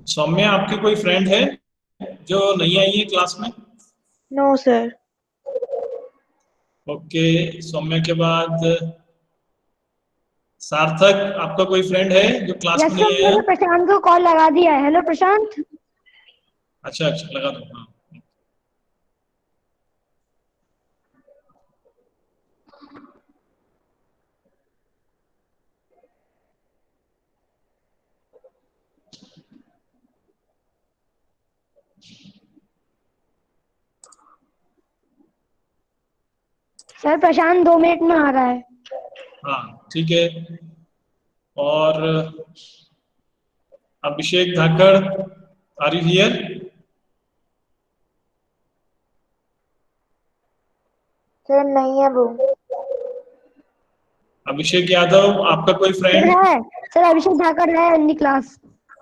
सौम्या, आपकी कोई फ्रेंड है जो नहीं आई है क्लास में? No sir. ओके। सौम्या के बाद सार्थक, आपका कोई फ्रेंड है जो क्लास यस में सर, नहीं आया? मैंने प्रशांत को कॉल लगा दिया है। हेलो प्रशांत। अच्छा अच्छा, लगा दो। हाँ। सर प्रशांत 2 मिनट में आ रहा है। हाँ ठीक है। और अभिषेक धाकड़, आर यू हियर? सर नहीं है वो। अभिषेक यादव, आपका कोई सर फ्रेंड? है। सर अभिषेक धाकड़ है अपनी क्लास।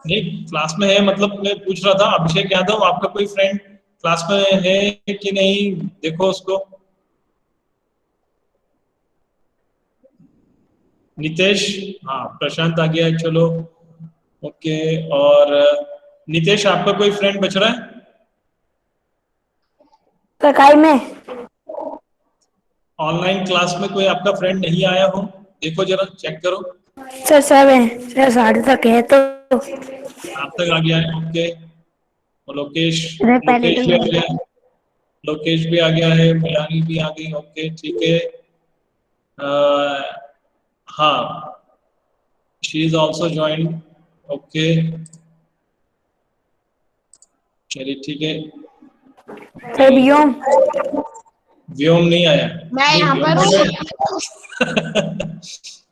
नहीं, क्लास में है मतलब मैं पूछ रहा था, अभिषेक यादव आपका कोई फ्रेंड क्लास में है कि नहीं, देखो उसको। नितेश, हाँ प्रशांत आ गया है, चलो। ओके। और नितेश, आपका कोई फ्रेंड बच रहा है? ककाई में। ऑनलाइन क्लास में कोई आपका फ्रेंड नहीं आया हो, देखो जरा, चेक करो। सर सब है सर, 7:30 है तो। आप तक आ गया है, ओके। और लोकेश, अरे पहले लोकेश तो भी आ ये। गया है। लोकेश भी आ गया है, मिलानी भी आ गई, ओके ठीक है। हाँ, she is also join, okay. चलिए ठीक है। सर व्योम। व्योम नहीं आया? मैं नहीं, यहाँ व्योम पर नहीं हूँ। आया।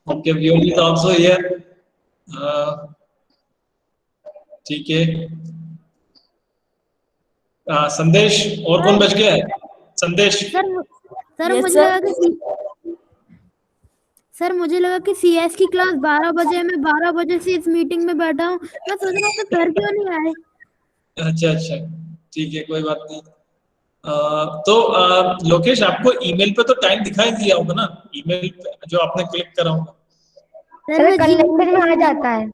Okay, Vyom is also here. ठीक है। संदेश, और कौन बच गया है? संदेश। सर सर यस मुझे सर। लगा कि सर मुझे लगा कि सीएस की क्लास 12 बजे है। मैं 12 बजे से इस मीटिंग में बैठा हूँ। मैं सोच रहा हूँ कि सर क्यों नहीं आए। अच्छा अच्छा, ठीक है, कोई बात नहीं। तो लोकेश, आपको ईमेल पे तो टाइम दिखाई दिया होगा ना, ईमेल पे जो आपने क्लिक करा होगा? सर सर मैं जी कैलेंडर में आ जाता है,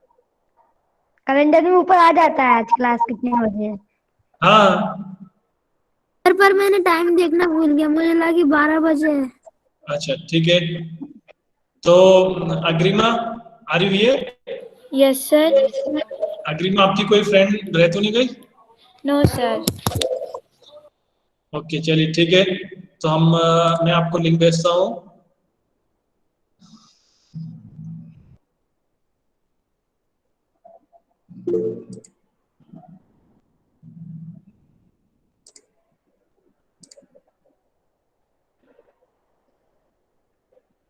कैलेंडर में ऊपर आ जाता है आज क्लास कितने बजे है। हाँ। सर पर मैंने टाइम देखना भूल गया। मुझे लगा कि 12 बजे है। अच्छा ठीक है। तो Agrima, are you here? Yes sir. Agrima, आपकी कोई फ्रेंड रह तो नहीं गई? No sir. ओके चलिए ठीक है। तो मैं आपको लिंक भेजता हूँ।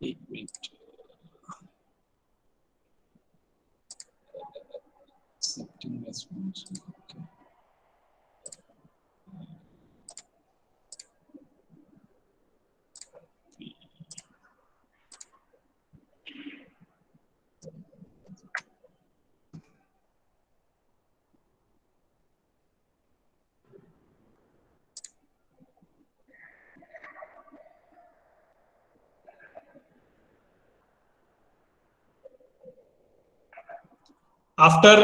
एक minute. Accepting response, okay. After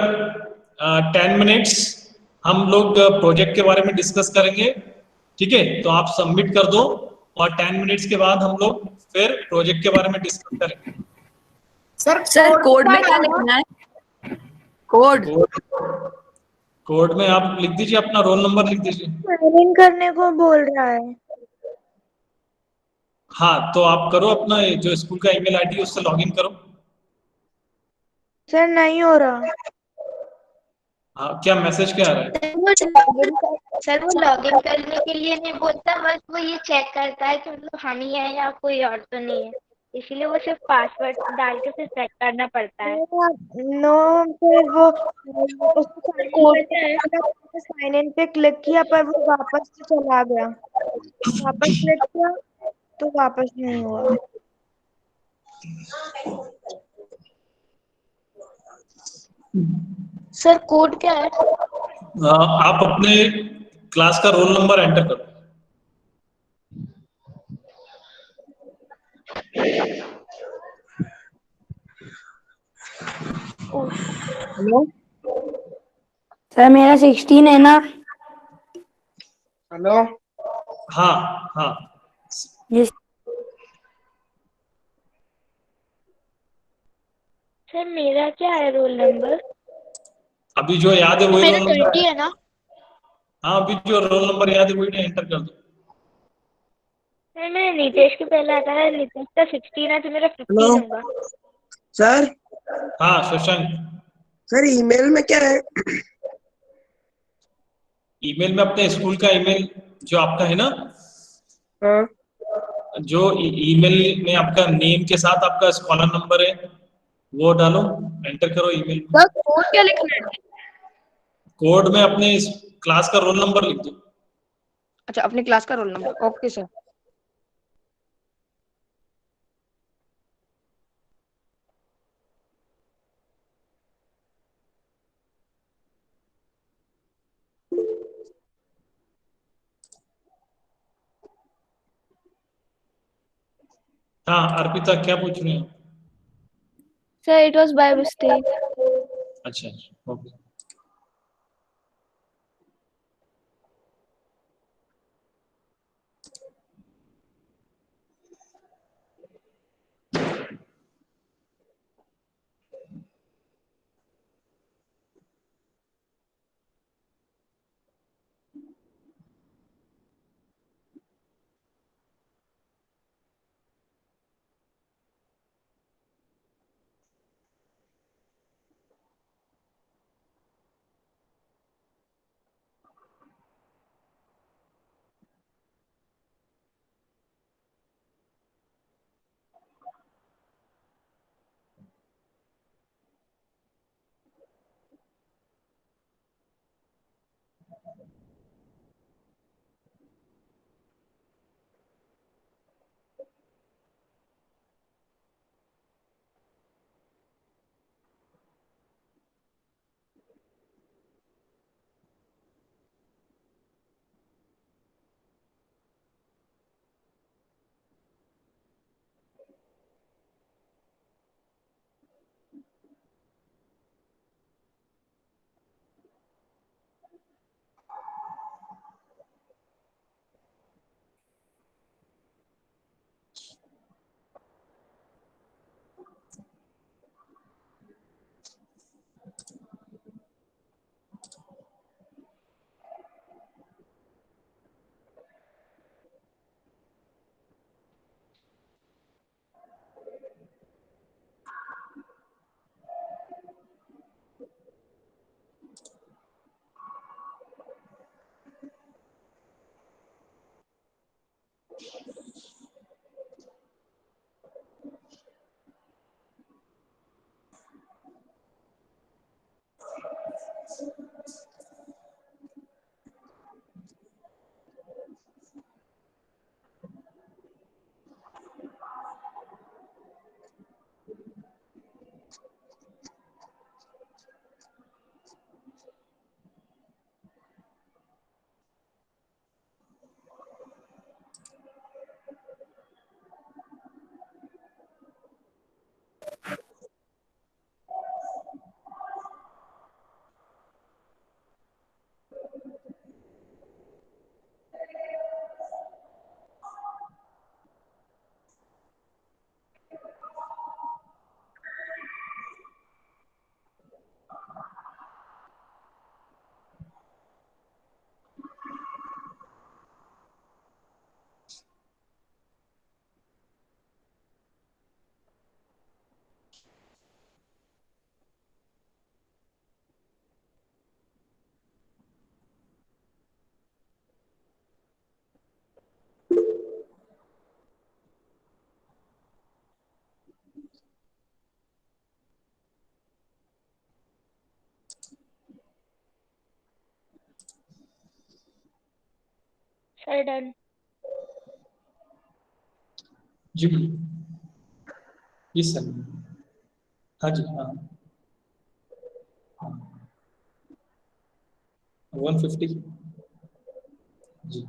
10 minutes हम लोग प्रोजेक्ट के बारे में डिस्कस करेंगे, ठीक है? तो आप सबमिट कर दो, और 10 मिनट्स के बाद हम लोग फिर प्रोजेक्ट के बारे में डिस्कस करेंगे। सर कोड में क्या लिखना है? कोड। कोड में आप लिख दीजिए, अपना रोल नंबर लिख दीजिए। साइन इन करने को बोल रहा है। हाँ, तो आप करो, अपना ये जो स्कूल का ईमेल आईडी है उससे लॉगिन करो। सर नहीं हो रहा। हाँ, क्या मैसेज क्या आ रहा है? सर वो लॉगिन करने के लिए नहीं बोलता, बस वो ये चेक करता है कि मतलब हम ही है या कोई और तो नहीं है। इसीलिए वो सिर्फ पासवर्ड डाल के फिर सेट करना पड़ता है। नो सर, वो उसको साइन इन पे क्लिक किया पर वो वापस से चला गया। वापस क्लिक किया तो वापस नहीं हुआ। सर कोड क्या है? आप अपने क्लास का रोल नंबर एंटर करो। हेलो सर मेरा 16 है ना। हेलो। हाँ हाँ, ये सर मेरा क्या है रोल नंबर? अभी जो याद है वही मेरा रोल नंबर 20 है। है ना? हाँ, अभी जो रोल नंबर याद है वही ना एंटर कर दो। सर मैं नीतेश के पहले आता है, नीतेश का 16 है तो मेरा 15 हेलो होगा। सर। हाँ शशांक, सर ईमेल में क्या है? ईमेल में अपने स्कूल का ईमेल जो आपका है ना, हाँ। जो ईमेल में आपका नेम के साथ आपका स्कॉलर नंबर है वो डालो, एंटर करो ईमेल में। सर कोड क्या लिखना है? कोड में अपने इस क्लास का रोल नंबर लिख दो। अच्छा, अपनी क्लास का रोल नंबर। Okay sir. हाँ अर्पिता, क्या पूछ रहे हैं? Sir it was by mistake. अच्छा, ओके। Sir done. जी जी सर। हाँ जी, हाँ हाँ, 150। जी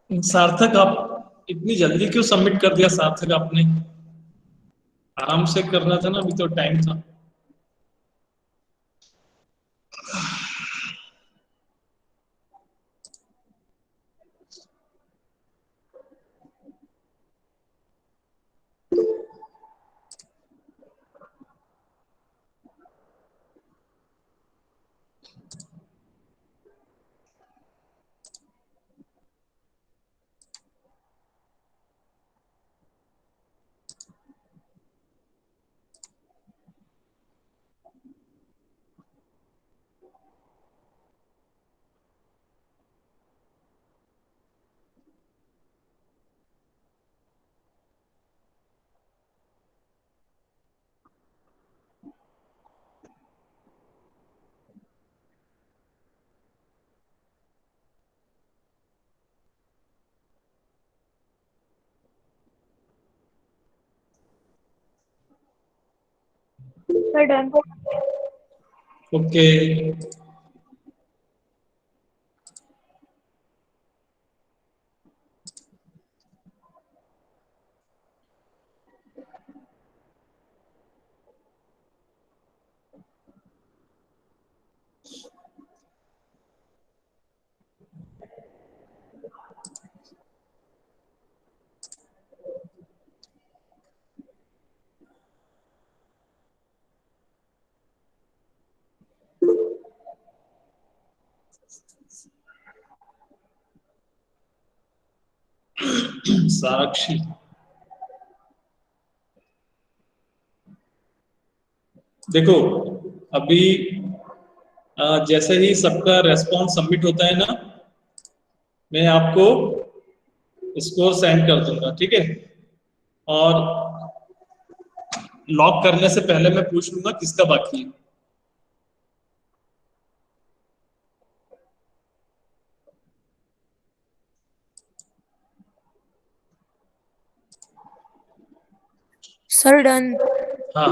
सार्थक, आप इतनी जल्दी क्यों सबमिट कर दिया सार्थक आपने? आराम से करना था ना, अभी तो टाइम था। Sir done. ओके। साक्षी, देखो अभी जैसे ही सबका रेस्पॉन्स सबमिट होता है ना, मैं आपको स्कोर सेंड कर दूंगा, ठीक है? और लॉक करने से पहले मैं पूछ लूंगा किसका बाकी है। Sir done. हाँ,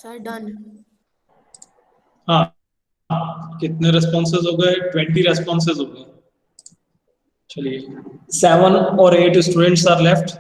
सर डन। हाँ, कितने रेस्पॉन्सेज हो गए? 20 रेस्पॉन्सेज हो गए। चलिए, 7 और 8 students are left.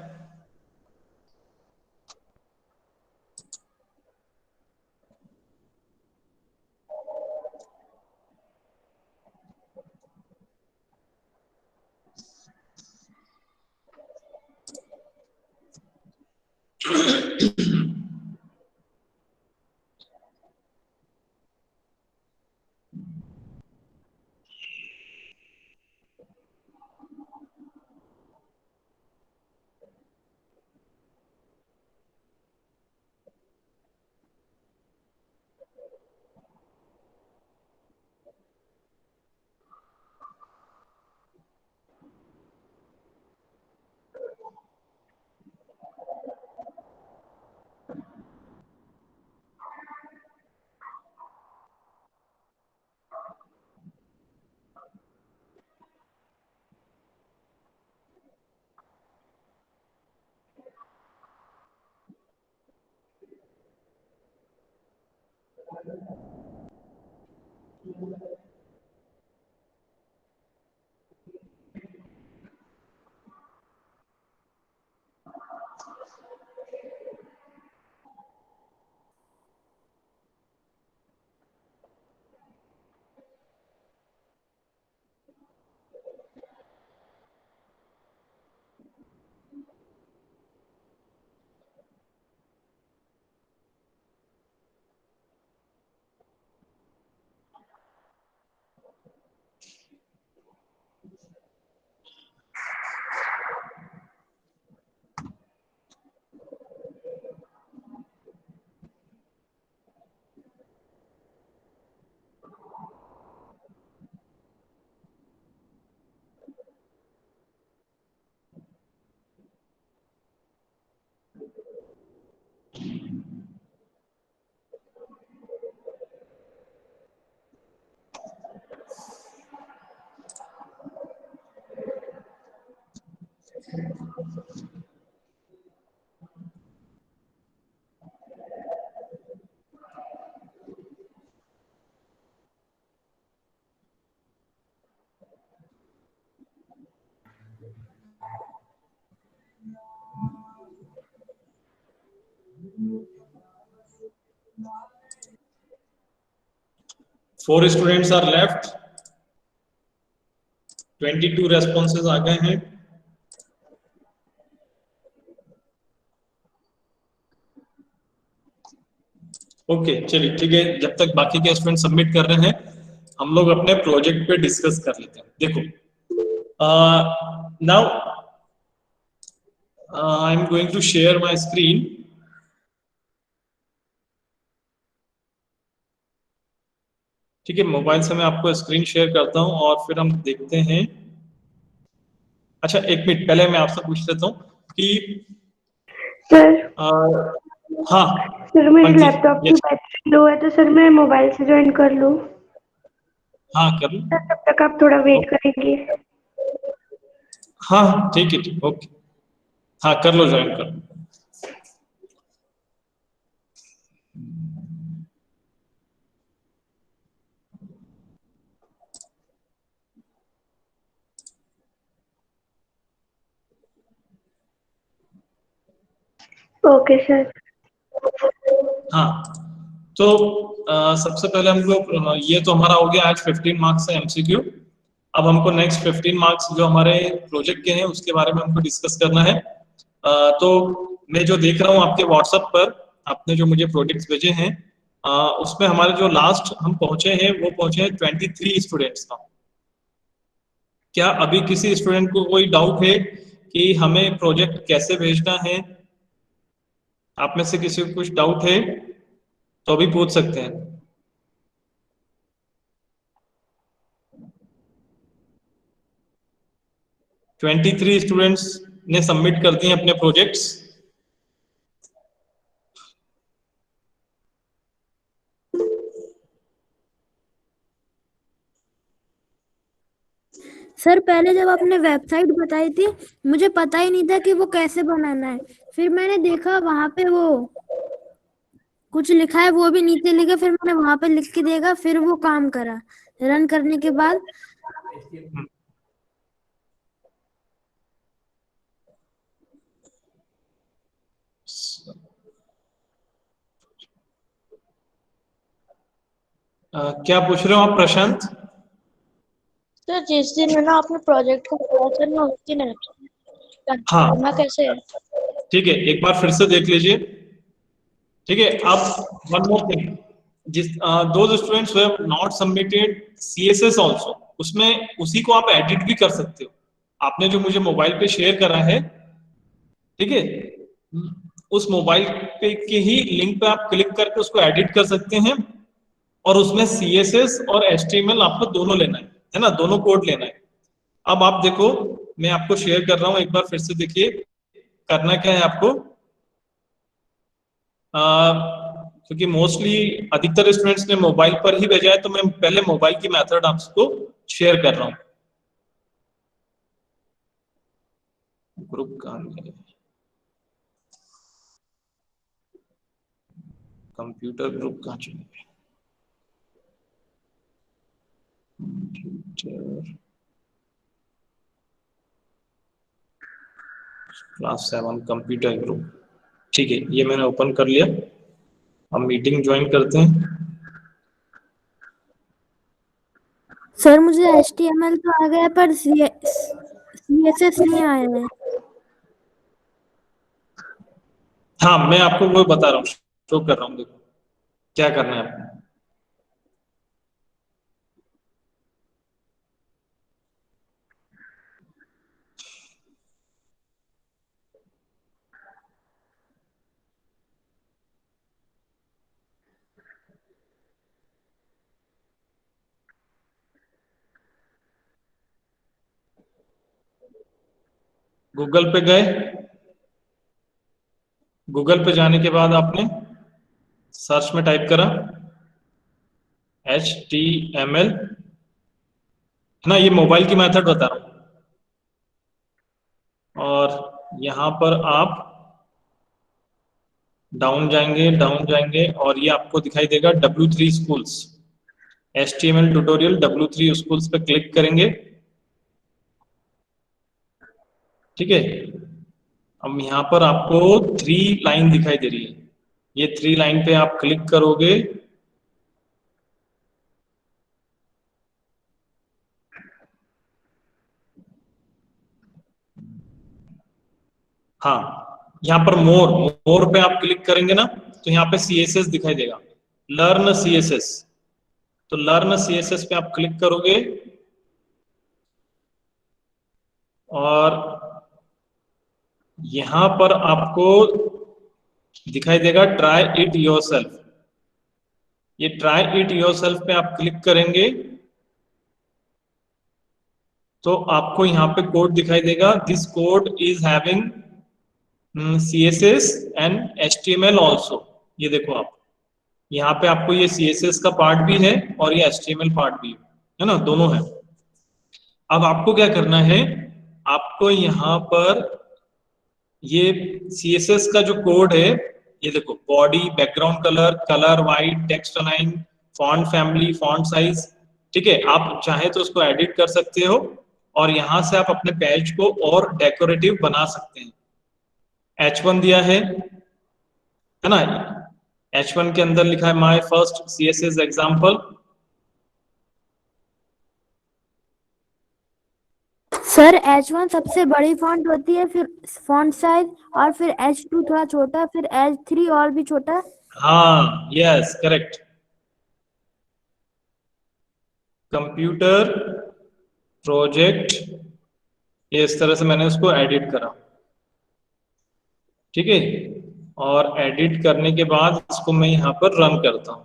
4 students are left, 22 responses आ गए हैं। ओके चलिए ठीक है, जब तक बाकी के स्टूडेंट सबमिट कर रहे हैं हम लोग अपने प्रोजेक्ट पे डिस्कस कर लेते हैं। देखो now I am going to share my screen. ठीक है, मोबाइल से मैं आपको स्क्रीन शेयर करता हूं और फिर हम देखते हैं। अच्छा एक मिनट पहले मैं आपसे पूछ लेता हूं कि सर हाँ सर मेरे पंकज, लैपटॉप की यस, बैटरी लो है तो सर मैं मोबाइल से ज्वाइन कर लूँ? हाँ कर लो। सर तब तक आप थोड़ा वेट करेंगे? हाँ ठीक है, ठीक, ओके, हाँ कर लो, ज्वाइन कर लो। Okay sir. हाँ तो सबसे पहले हम लोग ये तो हमारा हो गया आज 15 मार्क्स है एमसीक्यू। अब हमको नेक्स्ट 15 मार्क्स जो हमारे प्रोजेक्ट के हैं उसके बारे में हमको डिस्कस करना है। तो मैं जो देख रहा हूँ आपके व्हाट्सएप पर आपने जो मुझे प्रोजेक्ट्स भेजे हैं उसमें हमारे जो लास्ट हम पहुंचे हैं वो पहुंचे हैं 23 स्टूडेंट्स का। क्या अभी किसी स्टूडेंट को कोई डाउट है कि हमें प्रोजेक्ट कैसे भेजना है? आप में से किसी को कुछ डाउट है तो अभी पूछ सकते हैं। 23 स्टूडेंट्स ने सबमिट कर दिए अपने प्रोजेक्ट्स। सर पहले जब आपने वेबसाइट बताई थी मुझे पता ही नहीं था कि वो कैसे बनाना है। फिर मैंने देखा वहां पे वो कुछ लिखा है, वो भी नीचे लिखा, फिर मैंने वहां पे लिख के देखा, फिर वो काम करा। रन करने के बाद क्या पूछ रहे हो आप प्रशांत? सर जिस दिन है ना आपने प्रोजेक्ट को बताया सर मैं उस दिन हाँ करना कैसे है? ठीक है, एक बार फिर से देख लीजिए। ठीक है, अब वन मोर थिंग, जिस दो students who have not submitted CSS also, उसमें उसी को आप एडिट भी कर सकते हो। आपने जो मुझे मोबाइल पे शेयर करा है, ठीक है, उस मोबाइल पे के ही लिंक पे आप क्लिक करके उसको एडिट कर सकते हैं और उसमें सीएसएस और एचटीएमएल आपको दोनों लेना है ना, दोनों कोड लेना है। अब आप देखो, मैं आपको शेयर कर रहा हूं, एक बार फिर से देखिए करना क्या है आपको। क्योंकि मोस्टली अधिकतर स्टूडेंट्स ने मोबाइल पर ही भेजा है तो मैं पहले मोबाइल की मेथड आपको शेयर कर रहा हूं। ग्रुप कहां है? कंप्यूटर ग्रुप कहां चले गए? क्लास 7 कंप्यूटर ग्रुप, ठीक है, ये मैंने ओपन कर लिया। अब मीटिंग ज्वाइन करते हैं। सर मुझे HTML तो आ गया पर CSS नहीं आया है। हाँ, मैं आपको वो बता रहा हूँ, शो कर रहा हूँ, देखो क्या करना है आपको। गूगल पे गए, गूगल पे जाने के बाद आपने सर्च में टाइप करा HTML, है ना, ये मोबाइल की मेथड बता रहा हूँ। और यहाँ पर आप डाउन जाएंगे और ये आपको दिखाई देगा W3 schools, HTML tutorial W3 schools पे क्लिक करेंगे, ठीक है। अब यहाँ पर आपको 3 लाइन दिखाई दे रही है, ये 3 लाइन पे आप क्लिक करोगे, हाँ, यहाँ पर मोर पे आप क्लिक करेंगे ना, तो यहाँ पे CSS दिखाई देगा, लर्न CSS। तो लर्न CSS पे आप क्लिक करोगे और यहाँ पर आपको दिखाई देगा ट्राई इट योरसेल्फ। ये ट्राई इट योरसेल्फ पे आप क्लिक करेंगे तो आपको यहाँ पे कोड दिखाई देगा, this code is having CSS and HTML also. ये देखो आप, यहाँ पे आपको ये CSS का पार्ट भी है और ये HTML पार्ट भी है ना, दोनों है। अब आपको क्या करना है, आपको यहाँ पर ये CSS का जो कोड है, ये देखो, body, background colour, colour white, text align, font family, font size, ठीक है। आप चाहे तो उसको एडिट कर सकते हो और यहाँ से आप अपने पेज को और डेकोरेटिव बना सकते हैं। H1 दिया है ना, H1 के अंदर लिखा है my first CSS example. Sir H1 सबसे बड़ी फॉन्ट होती है, फिर फॉन्ट साइज, और फिर H2 थोड़ा छोटा, फिर H3 और भी छोटा। हाँ, यस, करेक्ट। कंप्यूटर प्रोजेक्ट, ये इस तरह से मैंने उसको एडिट करा, ठीक है। और एडिट करने के बाद इसको मैं यहाँ पर रन करता हूँ,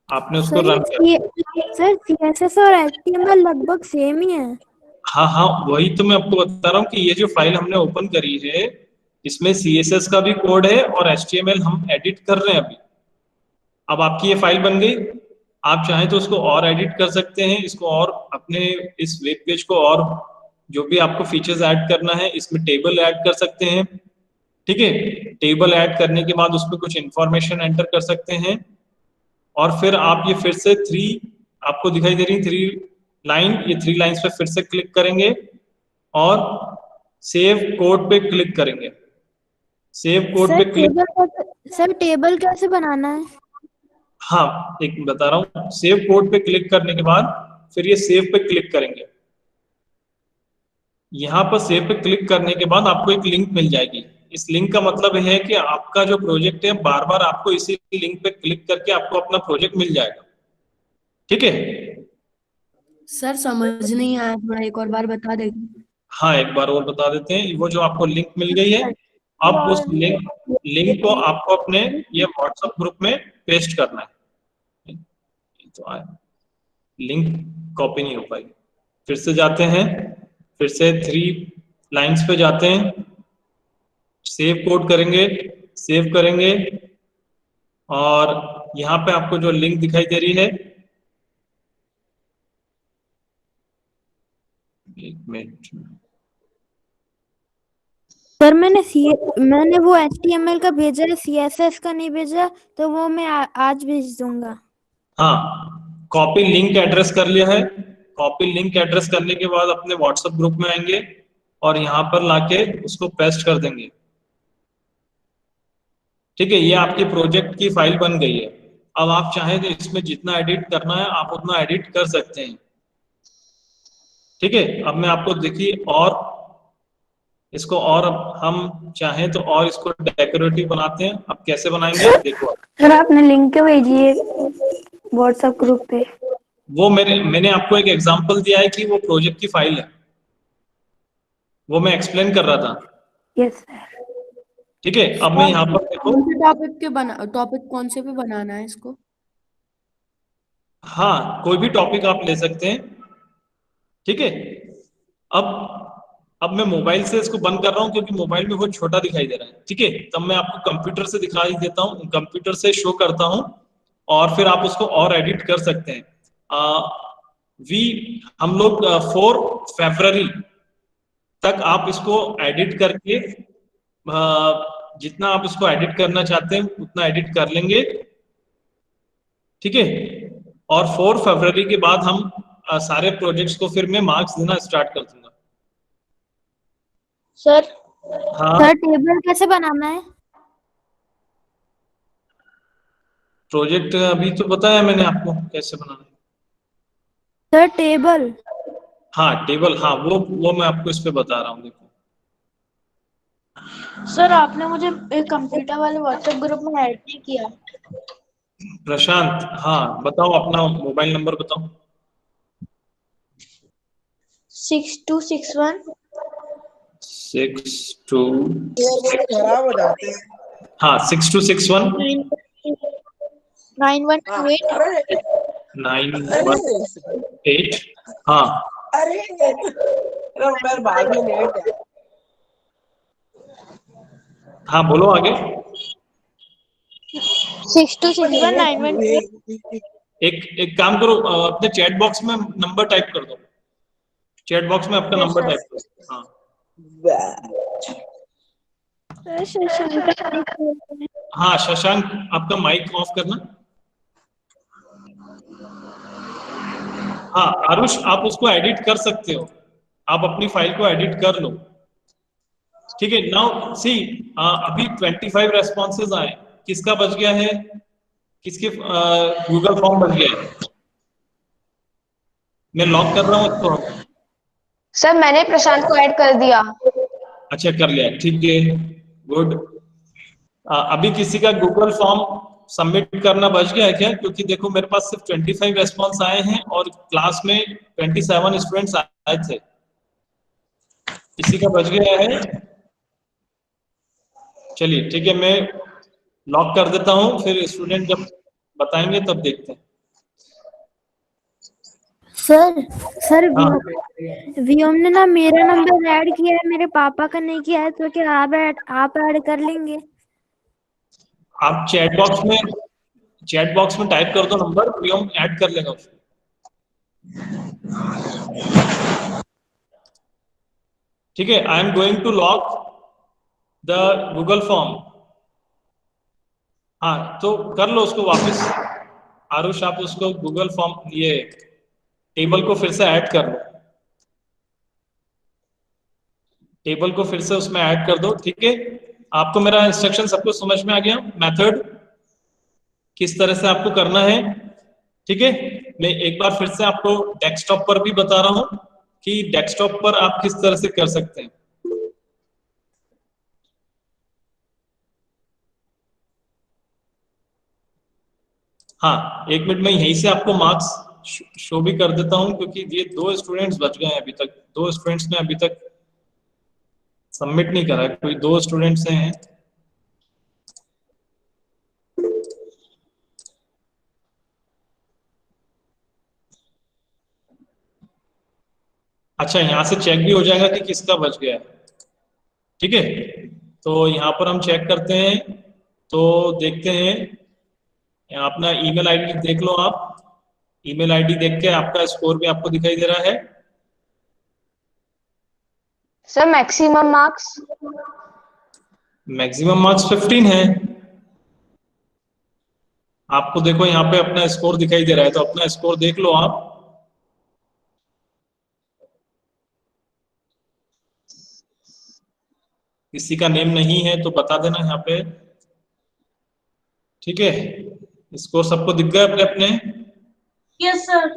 आपने उसको रन कर। सर CSS और HTML लगभग सेम ही है। हाँ हाँ, वही तो मैं आपको बता रहा हूँ कि ये जो फाइल हमने ओपन करी है, इसमें CSS का भी कोड है और HTML हम एडिट कर रहे हैं अभी। अब आपकी ये फाइल बन गई, आप चाहें तो उसको और एडिट कर सकते हैं, इसको और अपने इस वेब पेज को और जो भी आपको फीचर्स ऐड करना है, इसमें टेबल ऐड कर सकते हैं, ठीक है। टेबल ऐड करने के बाद उसमें कुछ इंफॉर्मेशन एंटर कर सकते हैं और फिर आप ये फिर से 3 आपको दिखाई दे रही 3 लाइन, ये 3 लाइंस पे फिर से क्लिक करेंगे और सेव कोड पे क्लिक करेंगे। सेव कोड पे क्लिक, सर टेबल कैसे बनाना है? हाँ, एक बता रहा हूँ, सेव कोड पे क्लिक करने के बाद फिर ये सेव पे क्लिक करेंगे। यहाँ पर सेव पे क्लिक करने के बाद आपको एक लिंक मिल जाएगी। इस लिंक का मतलब है कि आपका जो प्रोजेक्ट है, बार बार आपको इसी लिंक पे क्लिक करके आपको अपना प्रोजेक्ट मिल जाएगा, ठीक है। सर समझ नहीं आया, थोड़ा एक और बार बता देंगे? हाँ, एक बार और बता देते हैं। वो जो आपको लिंक मिल गई है, अब उस लिंक को आपको अपने ये व्हाट्सएप ग्रुप में पेस्ट करना है। तो लिंक कॉपी नहीं हो पाई, फिर से जाते हैं, फिर से 3 लाइंस पे जाते हैं, सेव कोड करेंगे, सेव करेंगे और यहाँ पे आपको जो लिंक दिखाई दे रही है, एक मिनट, सर मैंने वो HTML का भेजा है, CSS का नहीं भेजा, तो वो मैं आज भेज दूंगा। हाँ, कॉपी लिंक एड्रेस कर लिया है। कॉपी लिंक एड्रेस करने के बाद अपने व्हाट्सएप ग्रुप में आएंगे और यहाँ पर लाके उसको पेस्ट कर देंगे। ठीक है, ये आपकी प्रोजेक्ट की फाइल बन गई है। अब आप चाहें तो इसमें जितना एडिट करना है आप उतना एडिट कर सकते हैं। ठीक है, अब मैं आपको देखिए और इसको और अब हम चाहें तो और इसको डेकोरेटिव बनाते हैं। अब कैसे बनाएंगे देखो। सर आपने लिंक भेजिए व्हाट्सएप ग्रुप पे। वो मैंने आपको एक एग्जांपल दिया है कि वो प्रोजेक्ट की फाइल है, वो मैं एक्सप्लेन कर रहा था। Yes sir. ठीक है, अब मैं यहाँ पर देखो। टॉपिक कौन से पे बनाना है इसको? हाँ, कोई भी टॉपिक आप ले सकते हैं। ठीक है, अब मैं मोबाइल से इसको बंद कर रहा हूँ क्योंकि मोबाइल में बहुत छोटा दिखाई दे रहा है। ठीक है, तब मैं आपको कंप्यूटर से दिखाई देता हूँ, कंप्यूटर से शो करता हूँ और फिर आप उसको और एडिट कर सकते हैं। हम लोग 4 फरवरी तक आप इसको एडिट करके जितना आप इसको एडिट करना चाहते हैं उतना एडिट कर लेंगे। ठीक है, और 4 फरवरी के बाद हम सारे प्रोजेक्ट्स को फिर मैं मार्क्स देना स्टार्ट कर दूंगा। सर हाँ, सर टेबल कैसे बनाना है? प्रोजेक्ट अभी तो बताया मैंने आपको कैसे बनाना है। Sir table. हाँ टेबल, हाँ वो मैं आपको इस पे बता रहा हूँ। देखो सर आपने मुझे एक कंप्यूटर वाले व्हाट्सएप ग्रुप में ऐड नहीं किया। प्रशांत, हाँ बताओ अपना मोबाइल नंबर बताओ। 6261 62 खराब हो जाते हैं। हाँ 6261 9128 918। हाँ अरे नंबर बाद में लेट है। हाँ बोलो आगे। 6261 918। एक काम करो, अपने चैट बॉक्स में नंबर टाइप कर दो। चैट बॉक्स में अपना Yes, नंबर sir. टाइप करो। हाँ हाँ शशांक, आपका माइक ऑफ करना। हाँ आरुष, आप उसको एडिट कर सकते हो, आप अपनी फाइल को एडिट कर लो। ठीक है, नाउ सी अभी 25 रेस्पॉन्सेज आए, किसका बच गया है, किसके गूगल फॉर्म बन गया है। मैं लॉक कर रहा हूँ इसको। सर मैंने प्रशांत को ऐड कर दिया। अच्छा कर लिया, ठीक है, गुड। अभी किसी का गूगल फॉर्म सबमिट करना बच गया है क्या? क्योंकि देखो मेरे पास सिर्फ 25 रेस्पॉन्स आए हैं और क्लास में 27 स्टूडेंट्स आए थे। किसी का बच गया है? चलिए ठीक है, मैं लॉक कर देता हूँ, फिर स्टूडेंट जब बताएंगे तब देखते हैं। सर हाँ वियम ने ना मेरा नंबर ऐड किया है, मेरे पापा का नहीं किया है, तो क्या आप ऐड कर लेंगे? आप चैट बॉक्स में टाइप कर दो नंबर, प्रियम ऐड कर लेगा उसको। ठीक है, I am going to lock the Google form. हाँ तो कर लो उसको वापस। आरुष आप उसको गूगल फॉर्म ये टेबल को फिर से ऐड कर लो, टेबल को फिर से उसमें ऐड कर दो। ठीक है, आपको मेरा इंस्ट्रक्शन सबको समझ में आ गया, मेथड किस तरह से आपको करना है। ठीक है, मैं एक बार फिर से आपको डेस्कटॉप पर भी बता रहा हूं कि डेस्कटॉप पर आप किस तरह से कर सकते हैं। हाँ 1 मिनट में यहीं से आपको मार्क्स शो भी कर देता हूं, क्योंकि ये 2 स्टूडेंट्स बच गए हैं अभी तक। 2 स्टूडेंट्स ने अभी तक सबमिट नहीं करा, कोई 2 स्टूडेंट्स हैं। अच्छा, यहाँ से चेक भी हो जाएगा कि किसका बच गया है। ठीक है, तो यहाँ पर हम चेक करते हैं, तो देखते हैं अपना ईमेल आईडी देख लो आप। ईमेल आईडी देख के आपका स्कोर भी आपको दिखाई दे रहा है। Sir maximum marks maximum marks 15 है। आपको देखो यहाँ पे अपना स्कोर दिखाई दे रहा है, तो अपना स्कोर देख लो आप। किसी का नेम नहीं है तो बता देना यहाँ पे, ठीक है। स्कोर सबको दिख गए अपने अपने? Yes sir.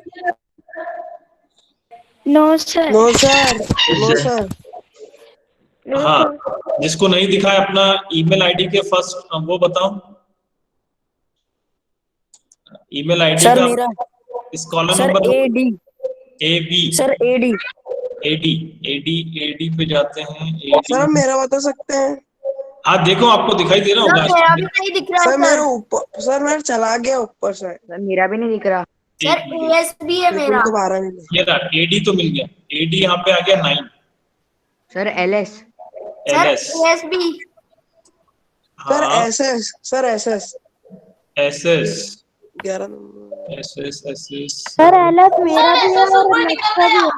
No sir. No sir. No sir. हाँ, जिसको नहीं दिखा है अपना ईमेल आईडी के फर्स्ट वो बताओ। ईमेल आईडी सर का मेरा इस column sir number AD A B sir AD AD AD AD पे जाते हैं। एडी, सर मेरा बता सकते हैं? हाँ देखो आपको दिखाई दे रहा सर होगा। मेरा भी नहीं दिख रहा सर सर। मेरा ऊपर, सर मेरा चला गया ऊपर से। सर मेरा भी नहीं दिख रहा। सर एक मिनट, ASB है बिल्कुल मेरा। दोबारा मिले। ये रहा एडी तो मिल गया। एडी यहाँ पे आ गया 9। Sir LS। Sir LS, ASB। Sir हाँ SS, sir SS SS 11 number. SS SS. Sir LS मेरा भी है और नेक्स्ट का भी है।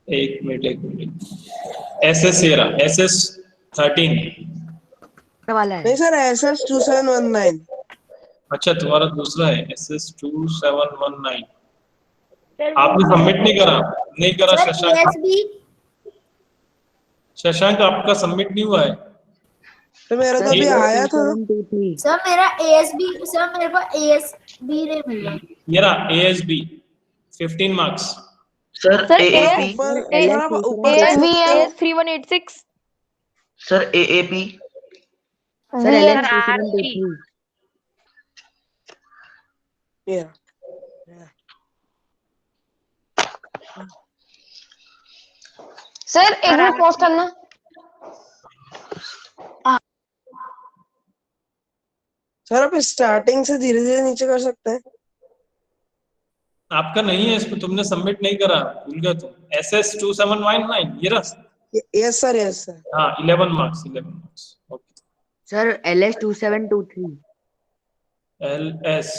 एक मिनट एसएस, ये रहा एसएस 13। वाला है। नहीं सर SS 2719। अच्छा तुम्हारा दूसरा है एसएस 2719। सर आपने सबमिट नहीं करा? नहीं करा सर शशांक? ASB। शशांक आपका सबमिट नहीं हुआ है? तो मेरा तो अभी आया था। 2723। सर मेरा ASB। सर मेरे को ASB नहीं मिल रहा। ये रहा ASB 15 marks. Sir sir AAP, ऊपर LS सर आप ऊपर ASB है। 3186। Sir AAP, sir LS sir RP। 2723। ये सर एक मिनट पॉज करना। सर आप स्टार्टिंग से धीरे धीरे नीचे कर सकते हैं। आपका नहीं है इसमें, तुमने सबमिट नहीं करा, भूल गए तुम। एसएस 2719 ये रहा। Yes sir, yes sir. हाँ 11 marks 11 marks. Okay. Sir LS 2723। L S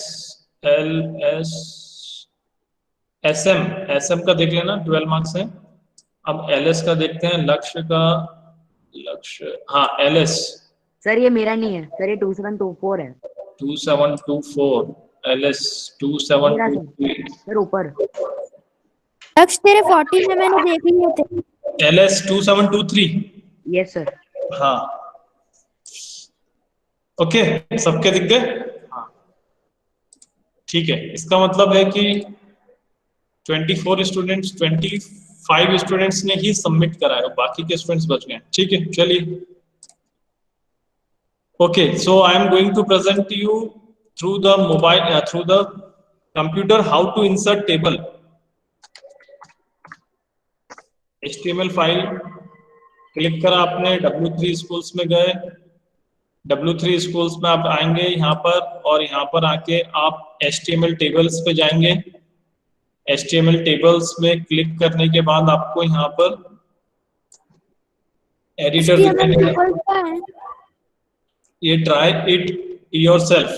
SM SM का देख लेना 12 मार्क्स है। अब एलएस का देखते हैं, लक्ष्य का। लक्ष्य, हाँ एलएस सर ये मेरा नहीं है सर, ये 2724 है। 2724, एलएस मेरा सर 2723, सर ऊपर। लक्ष्य तेरे 40 में मैंने देख लिए थे। एलएस 2723। Yes sir. हाँ ओके, सबके दिख गए? हाँ ठीक है, इसका मतलब है कि 24 स्टूडेंट्स, 25 स्टूडेंट्स ने ही सबमिट करा है, बाकी के स्टूडेंट्स बच गए। ठीक है चलिए। Okay, so I am going to present you through the mobile, through the computer, how to insert table. HTML file click करा आपने, W3 स्कूल्स में गए, W3 स्कूल्स में आप आएंगे यहाँ पर, और यहाँ पर आके आप HTML टेबल्स पे जाएंगे। HTML टेबल्स में क्लिक करने के बाद आपको यहाँ पर एडिटर दिखाई HTML देगा। टेबल क्या है? ये ट्राई इट योरसेल्फ,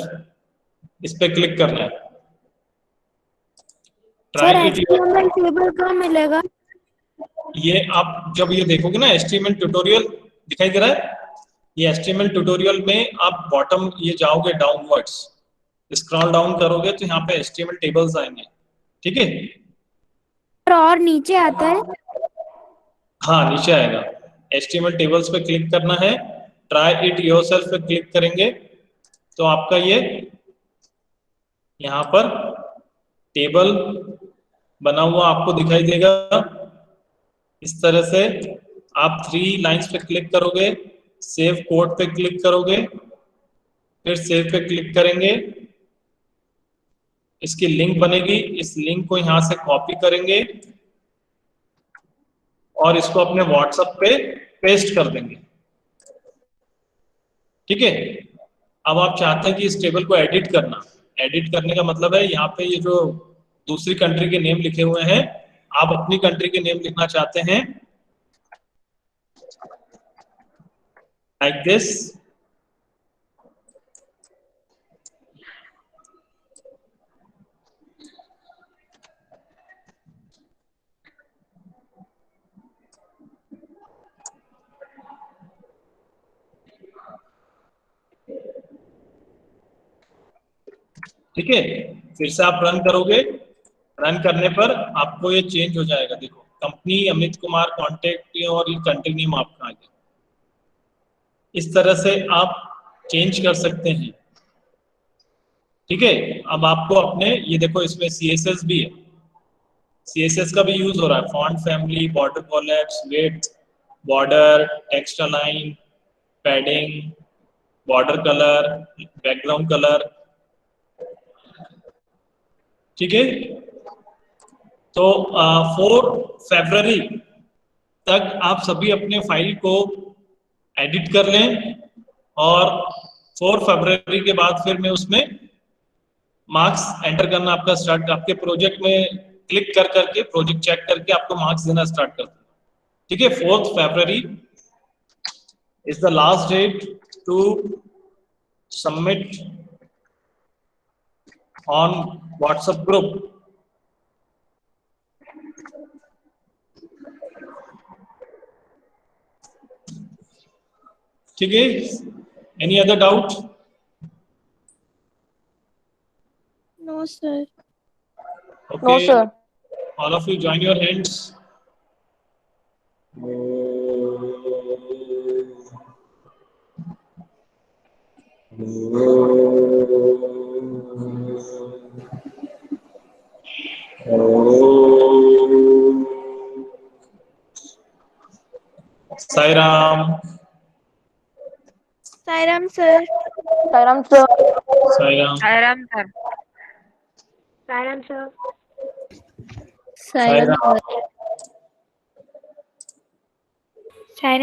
इस पे क्लिक करना है। Sir try it, HTML table कहाँ मिलेगा? ये आप जब ये देखोगे ना HTML ट्यूटोरियल दिखाई दे रहा है, ये HTML ट्यूटोरियल में आप बॉटम ये जाओगे डाउनवर्ड्स, स्क्रॉल डाउन करोगे तो यहाँ पे HTML टेबल्स आएंगे। ठीक है, और नीचे आता है? हाँ नीचे आएगा। HTML टेबल्स पे क्लिक करना है, ट्राई इट योरसेल्फ पे क्लिक करेंगे तो आपका ये यहाँ पर टेबल बना हुआ आपको दिखाई देगा। इस तरह से आप 3 लाइंस पे क्लिक करोगे, सेव कोड पे क्लिक करोगे, फिर सेव पे क्लिक करेंगे, इसकी लिंक बनेगी, इस लिंक को यहाँ से कॉपी करेंगे और इसको अपने व्हाट्सएप पे पेस्ट कर देंगे। ठीक है, अब आप चाहते हैं कि इस टेबल को एडिट करना। एडिट करने का मतलब है यहाँ पे ये जो दूसरी कंट्री के नेम लिखे हुए हैं, आप अपनी कंट्री के नेम लिखना चाहते हैं, लाइक दिस। ठीक है, फिर से आप रन करोगे, रन करने पर आपको ये चेंज हो जाएगा। देखो, कंपनी अमित कुमार कॉन्टेक्ट और ये कंट्री नेम आपका आ गया। इस तरह से आप चेंज कर सकते हैं। ठीक है, अब आपको अपने ये देखो इसमें CSS भी है, CSS का भी यूज हो रहा है, font family, border collapse, width, border, text align, padding, border colour, background colour. ठीक है, तो 4 फरवरी तक आप सभी अपने फाइल को एडिट कर लें और 4 फरवरी के बाद फिर मैं उसमें मार्क्स एंटर करना आपका स्टार्ट, आपके प्रोजेक्ट में क्लिक कर करके प्रोजेक्ट चेक करके आपको मार्क्स देना स्टार्ट कर दूंगा। ठीक है, 4 February is the last date to submit on WhatsApp group. ठीक है, any other doubt? No sir. Okay. No, sir. All of you join your hands. Sai Ram. Sairam sir. Sairam sir. Sai Ram. Sairam sir. Sairam sir. Sai Ram. Sairam